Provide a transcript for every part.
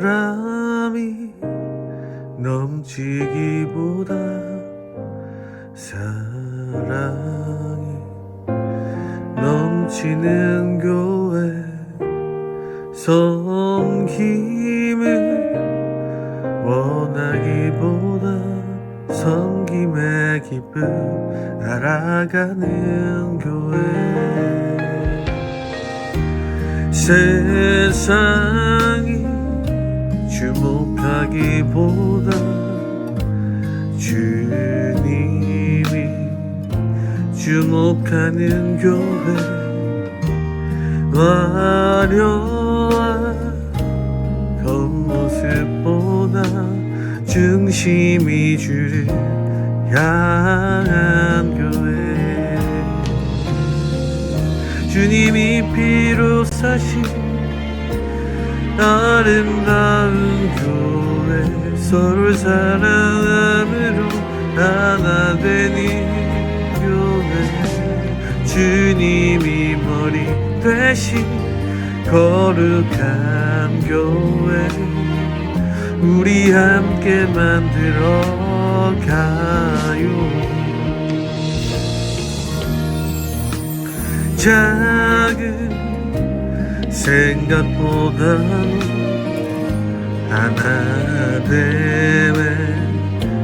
사람이 넘치기보다 사랑이 넘치는 교회, 섬김을 원하기보다 섬김의 기쁨 알아가는 교회. 세상이 주목하기보다 주님이 주목하는 교회, 화려한 겉모습보다 중심이 주를 향한 교회. 주님이 피로 사신 아름다운 교회, 서로 사랑함으로 하나 되는 교회. 주님이 머리 되신 거룩한 교회, 우리 함께 만들어 가요. 작은 생각보다 하나 되면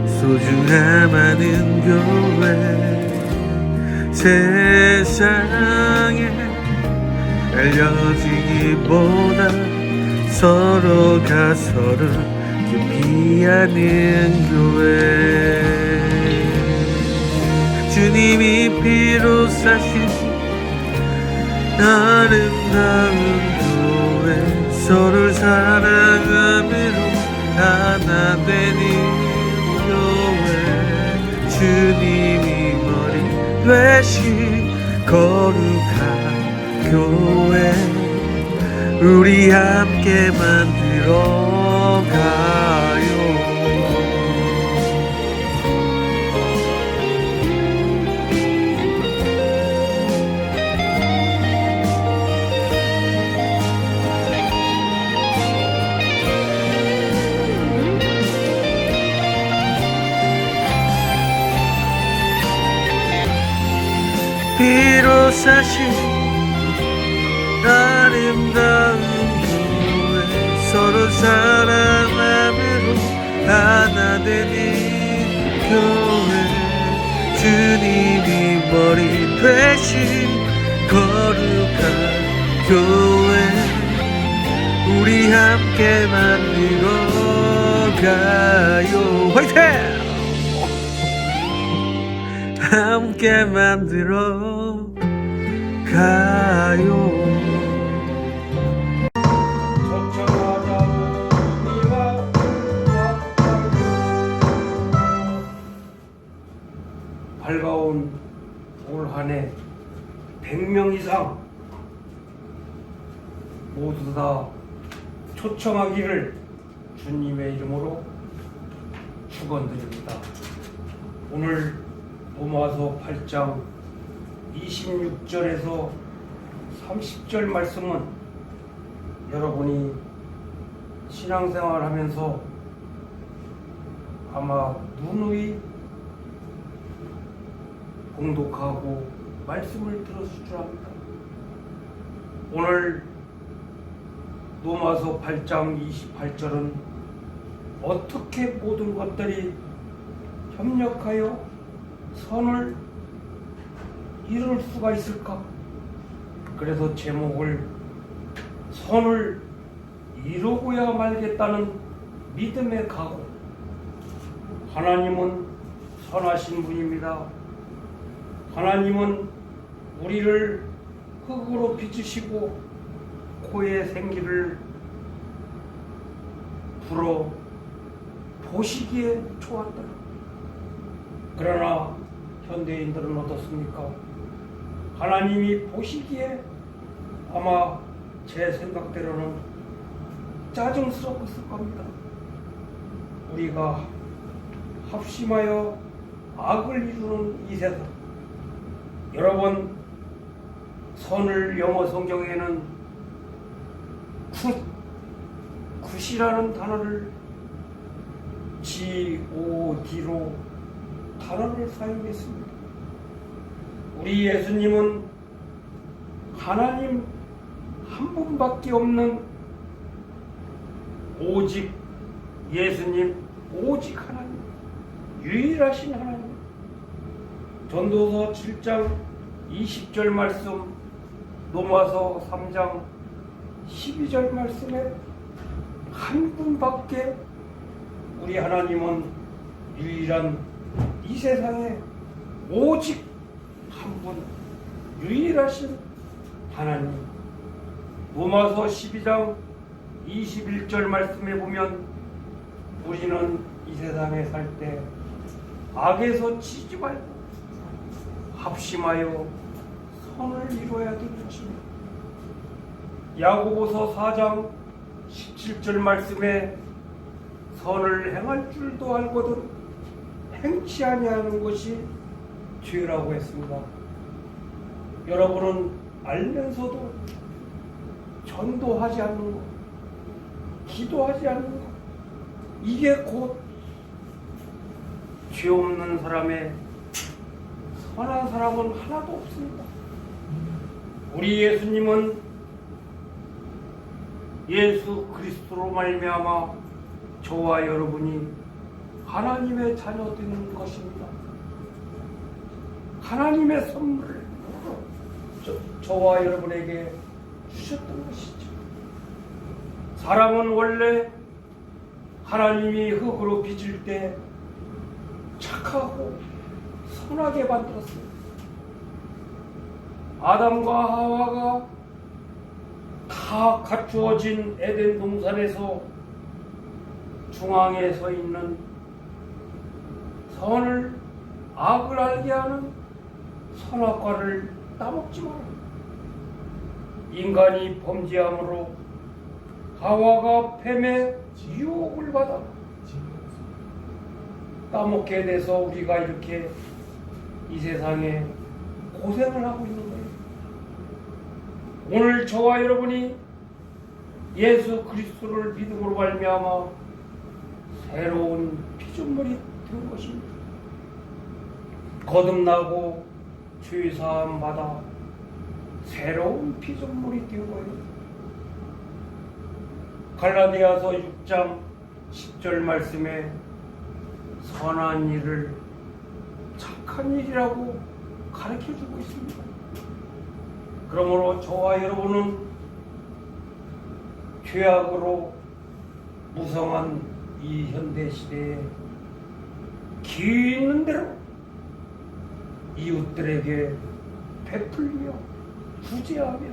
소중함하는 교회. 세상에 알려지기보다 서로가 서로 깊이 아는 교회. 주님이 피로 사신 아름다운 교회, 서로 사랑함으로 하나 되는 교회. 주님이 머리 되신 거룩한 교회, 우리 함께 만들어 가요. 피로 사신 아름다운 교회, 서로 사랑함으로 하나 되는 교회. 주님이 머리 되신 거룩한 교회, 우리 함께 만들어 가요. 화이팅! 함께 만들어 가요. 밝아온 올 한 해 100명 이상 모두 다 초청하기를 주님의 이름으로 축원드립니다. 오늘 로마서 8장 26절에서 30절 말씀은 여러분이 신앙생활 하면서 아마 누누이 공독하고 말씀을 들었을 줄 압니다. 오늘 로마서 8장 28절은 어떻게 모든 것들이 협력하여 선을 이룰 수가 있을까? 그래서 제목을 선을 이루고야 말겠다는 믿음의 각오. 하나님은 선하신 분입니다. 하나님은 우리를 흙으로 빚으시고 코에 생기를 불어 보시기에 좋았다. 그러나 현대인들은 어떻습니까? 하나님이 보시기에 아마 제 생각대로는 짜증스러웠을 겁니다. 우리가 합심하여 악을 이루는 이 세상, 여러분, 선을 영어 성경에는 굿이라는 단어를 God로 단어를 사용했습니다. 우리 예수님은 하나님 한 분밖에 없는 오직 예수님, 오직 하나님, 유일하신 하나님. 전도서 7장 20절 말씀, 로마서 3장 12절 말씀에 한 분밖에 우리 하나님은 유일한 이 세상에 오직 한 분, 유일하신 하나님. 로마서 12장 21절 말씀에 보면 우리는 이 세상에 살 때 악에서 치지 말고 합심하여 선을 이루어야 되는 것입니다. 야고보서 4장 17절 말씀에 선을 행할 줄도 알거든 행치 아니하는 것이 죄라고 했습니다. 여러분은 알면서도 전도하지 않는 것, 기도하지 않는 것, 이게 곧 죄 없는 사람의 선한 사람은 하나도 없습니다. 우리 예수님은 예수 그리스도로 말미암아 저와 여러분이 하나님의 자녀 되는 것입니다. 하나님의 선물을 저와 여러분에게 주셨던 것이죠. 사람은 원래 하나님이 흙으로 빚을 때 착하고 선하게 만들었어요. 아담과 하와가 다 갖추어진 에덴 동산에서 중앙에 서 있는 선을 악을 알게 하는 선악과를 따먹지 마라. 인간이 범죄함으로 하와가 뱀의 유혹을 받아 따먹게 돼서 우리가 이렇게 이 세상에 고생을 하고 있는 거예요. 오늘 저와 여러분이 예수 그리스도를 믿음으로 말미암아 새로운 피조물이 된 것입니다. 거듭나고 죄사함 받아 새로운 피조물이 된 거예요. 갈라디아서 6장 10절 말씀에 선한 일을 착한 일이라고 가르쳐주고 있습니다. 그러므로 저와 여러분은 죄악으로 무성한 이 현대시대에 기회 있는 대로 이웃들에게 베풀며 구제하며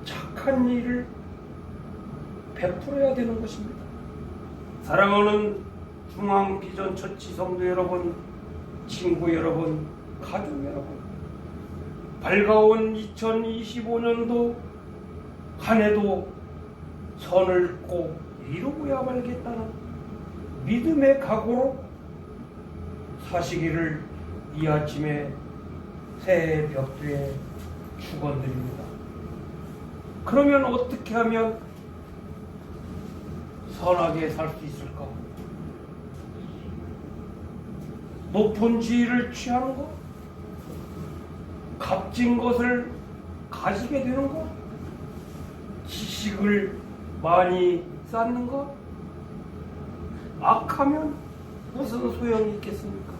착한 일을 베풀어야 되는 것입니다. 사랑하는 중앙비전처치 성도 여러분, 친구 여러분, 가족 여러분, 밝아온 2025년도 한 해도 선을 꼭 이루고야 말겠다는 믿음의 각오로 사시기를 이 아침에 새해 벽두에 축원드립니다. 그러면 어떻게 하면 선하게 살 수 있을까? 높은 지위를 취하는 것? 값진 것을 가지게 되는 것? 지식을 많이 쌓는 것? 악하면 무슨 소용이 있겠습니까?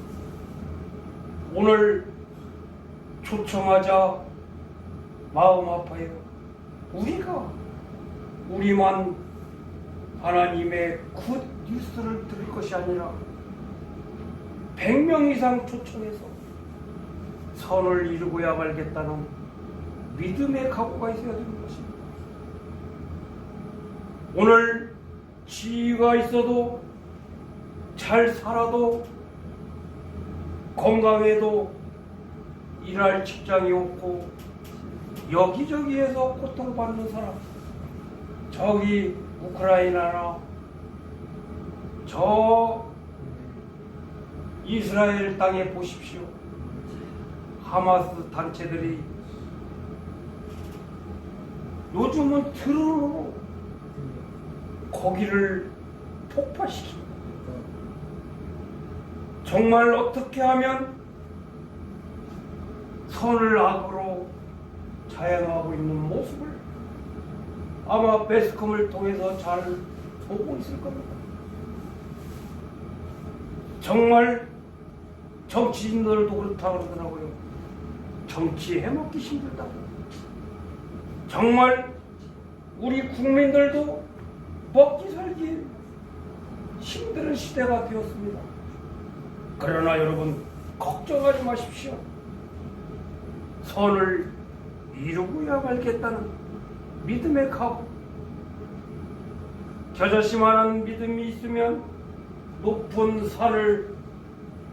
오늘 초청하자 마음 아파요. 우리만 하나님의 굿 뉴스를 들을 것이 아니라 100명 이상 초청해서 선을 이루고야 말겠다는 믿음의 각오가 있어야 되는 것입니다. 오늘 지위가 있어도 잘 살아도 건강해도 일할 직장이 없고 여기저기에서 고통받는 사람, 저기 우크라이나나 저 이스라엘 땅에 보십시오. 하마스 단체들이 요즘은 드론으로 거기를 폭파시킵니다. 정말 어떻게 하면 선을 악으로 자행하고 있는 모습을 아마 매스컴을 통해서 잘 보고 있을 겁니다. 정말 정치인들도 그렇다고 그러더라고요. 정치 해먹기 힘들다고. 정말 우리 국민들도 먹기 살기 힘든 시대가 되었습니다. 그러나 여러분 걱정하지 마십시오. 선을 이루고야 말겠다는 믿음의 각오. 겨자씨만한 믿음이 있으면 높은 산을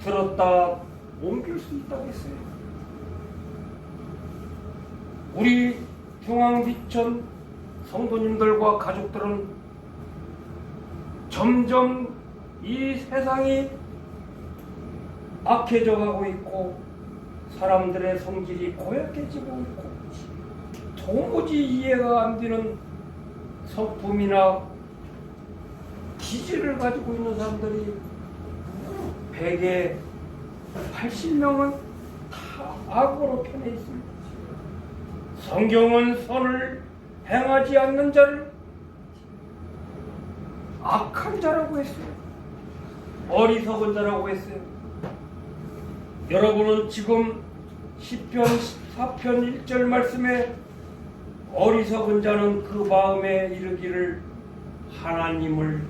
들었다 옮길 수 있다겠어요. 우리 중앙비천 성도님들과 가족들은 점점 이 세상이 악해져 가고 있고 사람들의 성질이 고약해지고 있고 도무지 이해가 안 되는 성품이나 기질을 가지고 있는 사람들이 100에 80명은 다 악으로 편해 있습니다. 성경은 선을 행하지 않는 자를 악한 자라고 했어요. 어리석은 자라고 했어요. 여러분은 지금 시편 14편 1절 말씀에 어리석은 자는 그 마음에 이르기를 하나님을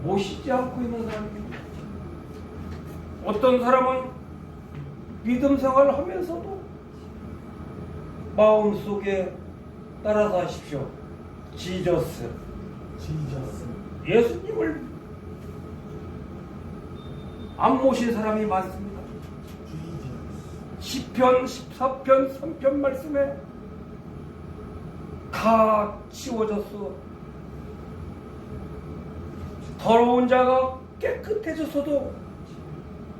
모시지 않고 있는 사람입니다. 어떤 사람은 믿음 생활을 하면서도 마음속에 따라서 하십시오. 지저스. 예수님을 안 모신 사람이 많습니다. 시편 14편 3편 말씀에 다 치워졌어. 더러운 자가 깨끗해졌어도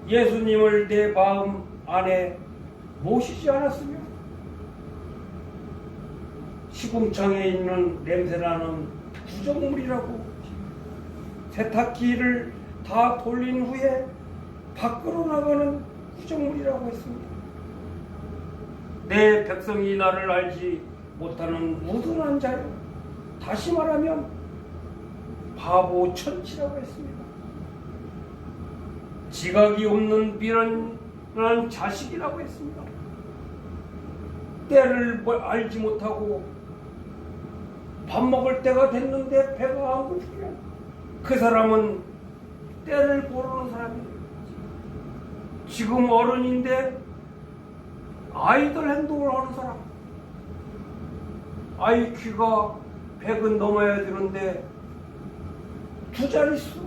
예수님을 내 마음 안에 모시지 않았으며 시궁창에 있는 냄새나는 구정물이라고 세탁기를 다 돌린 후에 밖으로 나가는 구정물이라고 했습니다. 내 백성이 나를 알지 못하는 우둔한 자요. 다시 말하면 바보 천치라고 했습니다. 지각이 없는 미련한 자식이라고 했습니다. 때를 알지 못하고 밥 먹을 때가 됐는데 배가 안 고프면 그 사람은 때를 모르는 사람이에요. 지금 어른인데 아이들 행동을 하는 사람. IQ가 100은 넘어야 되는데 2자릿수.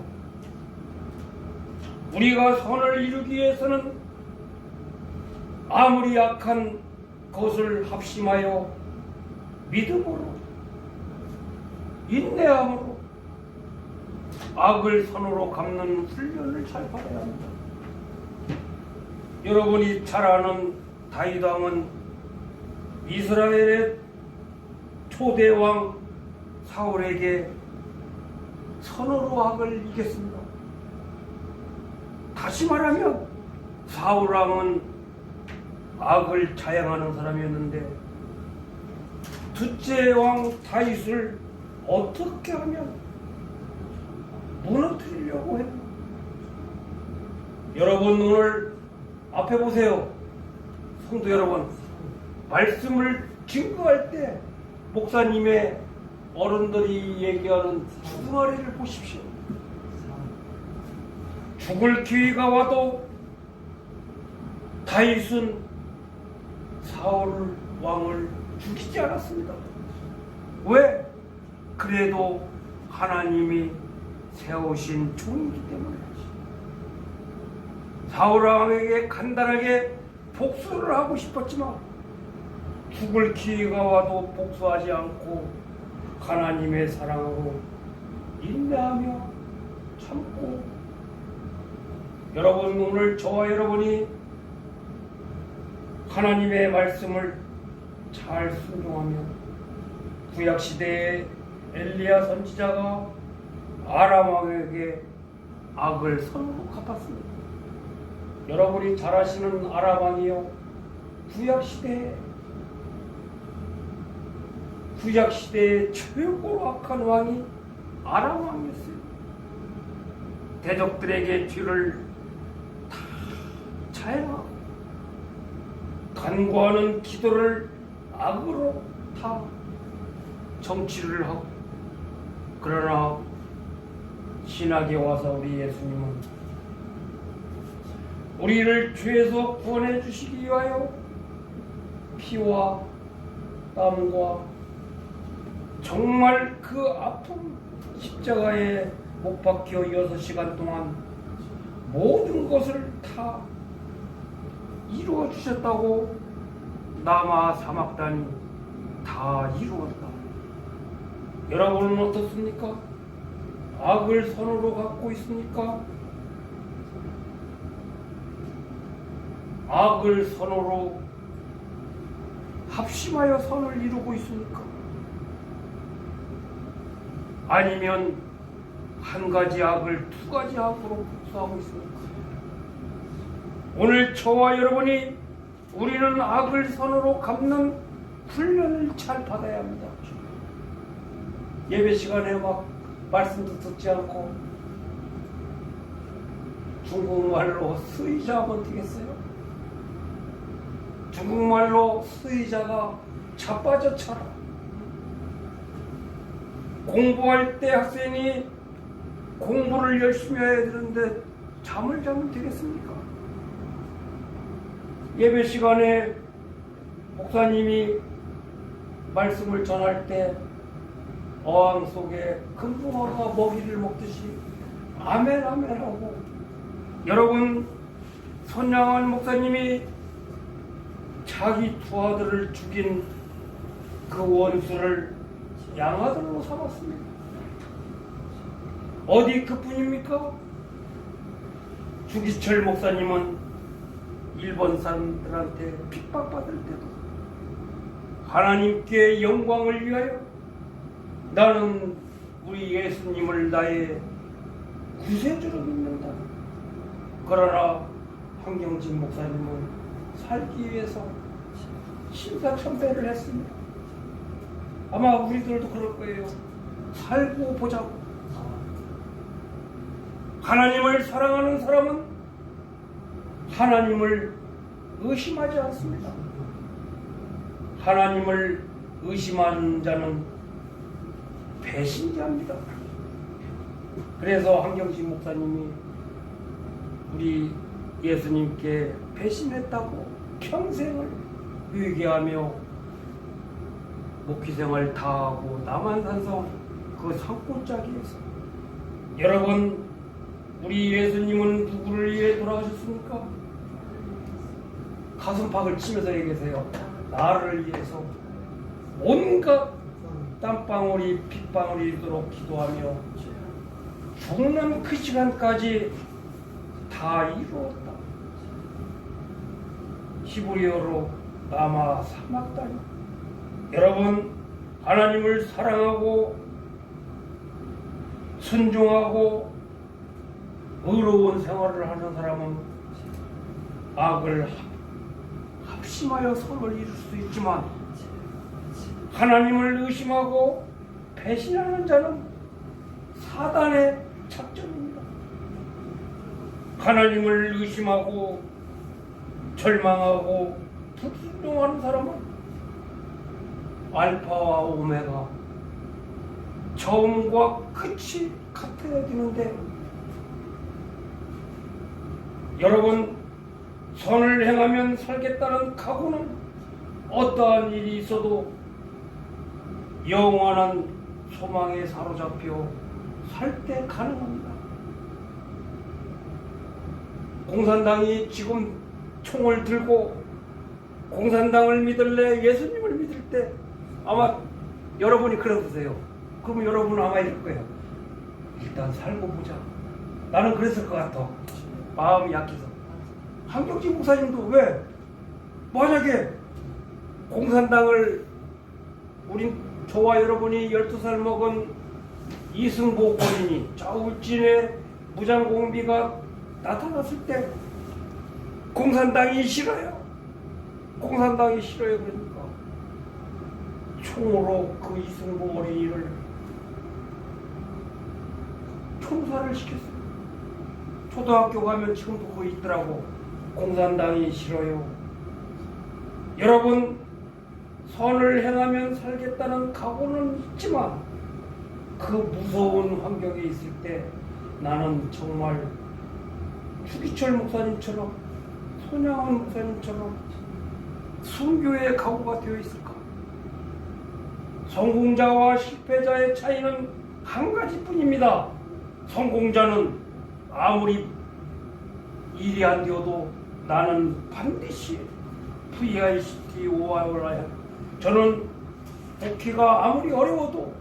우리가 선을 이루기 위해서는 아무리 약한 것을 합심하여 믿음으로 인내함으로 악을 선으로 갚는 훈련을 잘 받아야 합니다. 여러분이 잘 아는 다윗 왕은 이스라엘의 초대왕 사울에게 선으로 악을 이겼습니다. 다시 말하면 사울 왕은 악을 자행하는 사람이었는데 둘째 왕 다윗을 어떻게 하면 무너뜨리려고 했나? 여러분 오늘 앞에 보세요. 성도 여러분, 말씀을 증거할 때 목사님의 어른들이 얘기하는 주둥아리를 보십시오. 죽을 기회가 와도 다윗은 사울 왕을 죽이지 않았습니다. 왜? 그래도 하나님이 세우신 종이기 때문에. 사울 왕에게 간단하게 복수를 하고 싶었지만 죽을 기회가 와도 복수하지 않고 하나님의 사랑으로 인내하며 참고. 여러분, 오늘 저와 여러분이 하나님의 말씀을 잘 순종하며 구약시대에 엘리야 선지자가 아람 왕에게 악을 선으로 갚았습니다. 여러분이 잘 아시는 아람 왕이요, 구약시대의 최고로 악한 왕이 아람 왕이었어요. 대적들에게 뒤를 다 자행하고 간구하는 기도를 악으로 다 정치를 하고. 그러나 신학에 와서 우리 예수님은 우리를 죄에서 구원해 주시기 위하여 피와 땀과 정말 그 아픔, 십자가에 못 박혀 6시간 동안 모든 것을 다 이루어 주셨다고. 남아 사막단이 다 이루었다. 여러분은 어떻습니까? 악을 선으로 갖고 있습니까? 악을 선으로 합심하여 선을 이루고 있습니까? 아니면 한 가지 악을 두 가지 악으로 복수하고 있습니까? 오늘 저와 여러분이 우리는 악을 선으로 갚는 훈련을 잘 받아야 합니다. 예배 시간에 막 말씀도 듣지 않고 중국말로 스의자하면 되겠어요? 중국말로 스의자가 자빠져쳐라. 공부할 때 학생이 공부를 열심히 해야 되는데 잠을 자면 되겠습니까? 예배 시간에 목사님이 말씀을 전할 때 어항 속에 금붕어가 먹이를 먹듯이 아멘 아멘 하고, 여러분, 손양환 목사님이 자기 두 아들을 죽인 그 원수를 양아들로 삼았습니다. 어디 그뿐입니까? 주기철 목사님은 일본 사람들한테 핍박받을 때도 하나님께 영광을 위하여 나는 우리 예수님을 나의 구세주로 믿는다. 그러나 황경진 목사님은 살기 위해서 심사천배를 했습니다. 아마 우리들도 그럴 거예요. 살고 보자고. 하나님을 사랑하는 사람은 하나님을 의심하지 않습니다. 하나님을 의심하는 자는 배신자입니다. 그래서 황경신 목사님이 우리 예수님께 배신했다고 평생을 회개하며 목회생활 다 하고 남한산성 그 산골짜기에서. 여러분, 우리 예수님은 누구를 위해 돌아가셨습니까? 가슴팍을 치면서 얘기하세요. 나를 위해서 온갖 땀방울이 핏방울이 있도록 기도하며 죽는 그 시간까지 다 이루었다. 히브리어로 남아 사막다니. 여러분, 하나님을 사랑하고 순종하고 의로운 생활을 하는 사람은 악을 합심하여 선을 이룰 수 있지만, 하나님을 의심하고 배신하는 자는 사단의 작전입니다. 하나님을 의심하고 절망하고 불순종하는 사람은 알파와 오메가, 처음과 끝이 같아야 되는데, 여러분, 선을 행하면 살겠다는 각오는 어떠한 일이 있어도 영원한 소망에 사로잡혀 살 때 가능합니다. 공산당이 지금 총을 들고 공산당을 믿을래 예수님을 믿을 때 아마 여러분이 그러세요. 그러면 여러분은 아마 이럴 거예요. 일단 살고 보자. 나는 그랬을 것 같아. 마음이 약해서. 한경지 목사님도 왜 만약에 공산당을 저와 여러분이 12살 먹은 이승복 어린이 좌울진의 무장공비가 나타났을 때 공산당이 싫어요. 공산당이 싫어요. 그러니까 총으로 그 이승복 어린이를 총살을 시켰어요. 초등학교 가면 지금도 거기 있더라고. 공산당이 싫어요. 여러분, 선을 행하면 살겠다는 각오는 있지만 그 무서운 환경에 있을 때 나는 정말 주기철 목사님처럼 손양원 목사님처럼 순교의 각오가 되어 있을까? 성공자와 실패자의 차이는 한 가지뿐입니다. 성공자는 아무리 일이 안 되어도 나는 반드시 VICT 오아올라야. 저는 복귀가 아무리 어려워도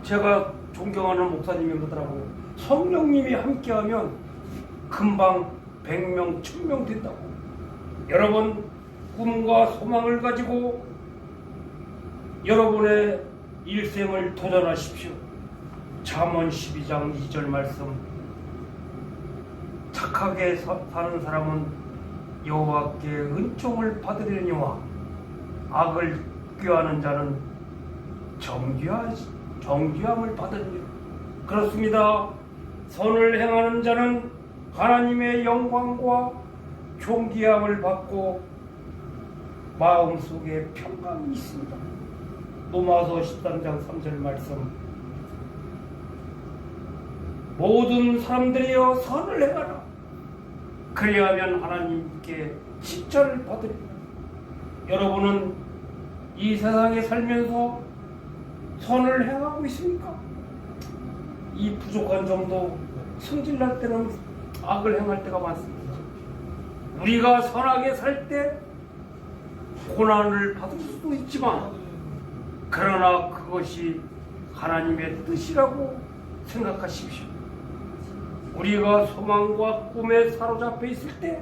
제가 존경하는 목사님이 그러더라고요. 성령님이 함께하면 금방 100명, 1000명 된다고. 여러분, 꿈과 소망을 가지고 여러분의 일생을 도전하십시오. 잠언 12장 2절 말씀. 착하게 사는 사람은 여호와께 은총을 받으려니와 악을 꾀하는 자는 정죄함을 받으리라. 그렇습니다. 선을 행하는 자는 하나님의 영광과 존귀함을 받고 마음속에 평강이 있습니다. 로마서 13장 3절 말씀. 모든 사람들이여 선을 행하라. 그리하면 하나님께 칭찬을 받으리라. 여러분은 이 세상에 살면서 선을 행하고 있습니까? 이 부족한 점도 승질날 때는 악을 행할 때가 많습니다. 우리가 선하게 살 때 고난을 받을 수도 있지만 그러나 그것이 하나님의 뜻이라고 생각하십시오. 우리가 소망과 꿈에 사로잡혀 있을 때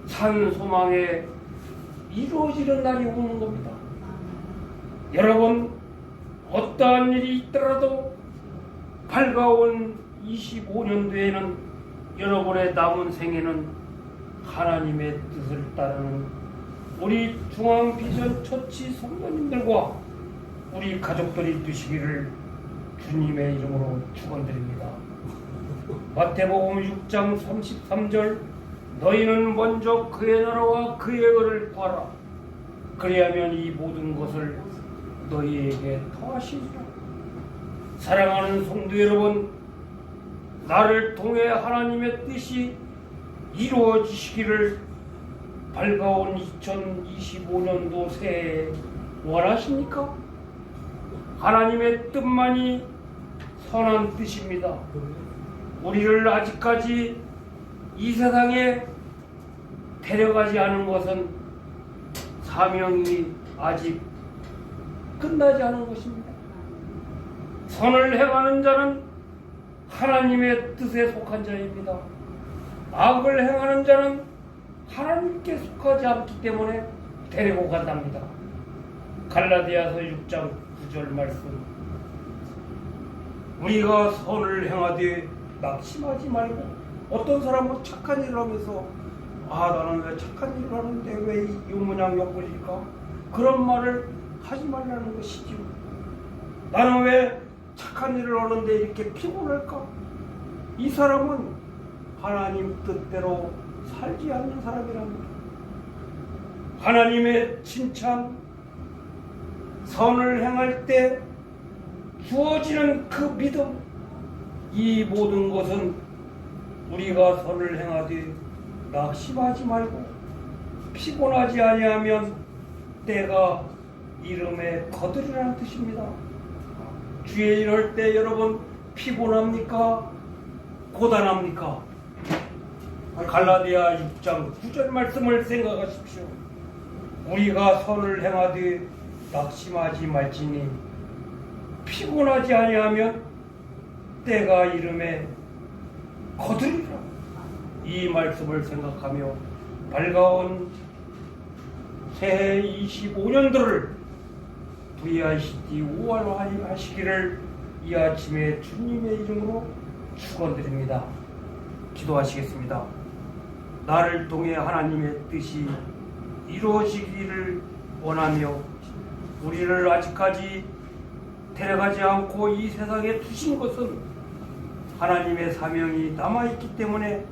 산 소망에 이루어지는 날이 오는 겁니다. 여러분, 어떠한 일이 있더라도 밝아온 25년도에는 여러분의 남은 생에는 하나님의 뜻을 따르는 우리 중앙비전 처치 성도님들과 우리 가족들이 되시기를 주님의 이름으로 축원드립니다. 마태복음 6장 33절. 너희는 먼저 그의 나라와 그의 의를 구하라. 그리하면 이 모든 것을 너희에게 더하시리라. 사랑하는 성도 여러분, 나를 통해 하나님의 뜻이 이루어지시기를 밝아온 2025년도 새해에 원하십니까? 하나님의 뜻만이 선한 뜻입니다. 우리를 아직까지 이 세상에 데려가지 않은 것은 사명이 아직 끝나지 않은 것입니다. 선을 행하는 자는 하나님의 뜻에 속한 자입니다. 악을 행하는 자는 하나님께 속하지 않기 때문에 데리고 간답니다. 갈라디아서 6장 9절 말씀. 우리가 선을 행하되 낙심하지 말고. 어떤 사람은 착한 일을 하면서 나는 왜 착한 일을 하는데 왜 이 모양 욕을일까? 그런 말을 하지 말라는 것이지요. 나는 왜 착한 일을 하는데 이렇게 피곤할까? 이 사람은 하나님 뜻대로 살지 않는 사람이랍니다. 하나님의 칭찬, 선을 행할 때 주어지는 그 믿음, 이 모든 것은 우리가 선을 행하되 낙심하지 말고 피곤하지 아니하면 때가 이름에 거두리라는 뜻입니다. 주의 일할 때 여러분 피곤합니까? 고단합니까? 갈라디아 6장 9절 말씀을 생각하십시오. 우리가 선을 행하되 낙심하지 말지니 피곤하지 아니하면 때가 이름에 거두리라. 이 말씀을 생각하며 밝아온 새해 25년도를 VICT 5월 하시기를 이 아침에 주님의 이름으로 축원드립니다. 기도하시겠습니다. 나를 통해 하나님의 뜻이 이루어지기를 원하며 우리를 아직까지 데려가지 않고 이 세상에 두신 것은 하나님의 사명이 남아있기 때문에